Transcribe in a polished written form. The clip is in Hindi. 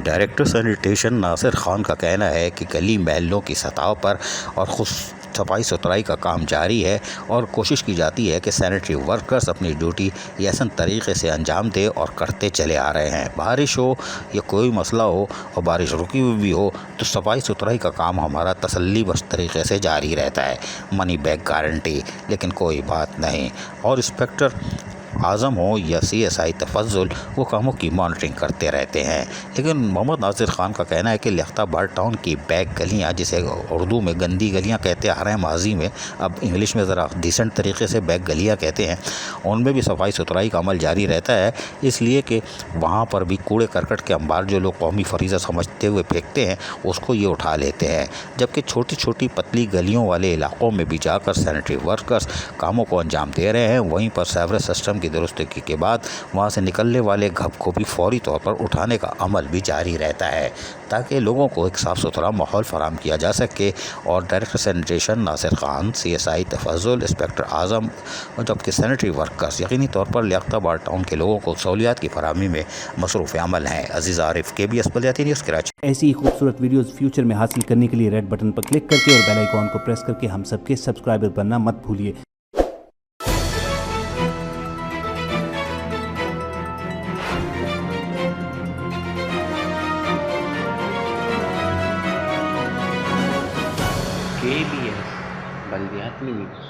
डायरेक्टर सैनिटेशन नासिर खान का कहना है कि गली महलों की सतह पर और खुद सफाई सुथराई का काम जारी है और कोशिश की जाती है कि सैनिटरी वर्कर्स अपनी ड्यूटी यसन तरीके से अंजाम दें और करते चले आ रहे हैं। बारिश हो या कोई मसला हो और बारिश रुकी हुई भी हो तो सफाई सुथराई का काम हमारा तसल्ली बख्श तरीके से जारी रहता है। मनी बैक गारंटी, लेकिन कोई बात नहीं। और इंस्पेक्टर आज़म हो या CSI तफज़ुल, वो कामों की मॉनिटरिंग करते रहते हैं। लेकिन मोहम्मद नासिर खान का कहना है कि लियाकताबाद टाउन की बैक गलियाँ, जिसे उर्दू में गंदी गलियाँ कहते आ रहे हैं माजी में, अब इंग्लिश में ज़रा डिसेंट तरीके से बैक गलियाँ कहते हैं, उनमें भी सफाई सुथराई का अमल जारी रहता है। इसलिए कि वहाँ पर भी कूड़े करकट के अंबार जो लोग कौमी फरीज़ा समझते हुए फेंकते हैं उसको ये उठा लेते हैं। जबकि छोटी छोटी पतली गलियों वाले इलाकों में भी जाकर सैनिटरी वर्कर्स कामों को अंजाम दे रहे हैं। वहीं पर सेवरेज सिस्टम की दुरुस्ती के बाद वहां से निकलने वाले घब को भी फौरी तौर पर उठाने का अमल भी जारी रहता है ताकि लोगों को एक साफ़ सुथरा माहौल फराहम किया जा सके। और director sanitation Nasir Khan, CSI Tafazzul, inspector Azam, जबकि सैनिटरी वर्कर्स यकीनी तौर पर लियाकताबाद टाउन के लोगों को सहूलियात की फराहमी में मसरूफ़ अमल हैं। अजीज़ आरिफ, KBS बलियाती न्यूज़, कराची। ऐसी ही खूबसूरत वीडियोस फ्यूचर में हासिल करने के लिए रेड बटन पर क्लिक करके और बेल आइकॉन को प्रेस करके हम सबके सब्सक्राइबर बनना मत भूलिए। KBS बलियाती न्यूज़।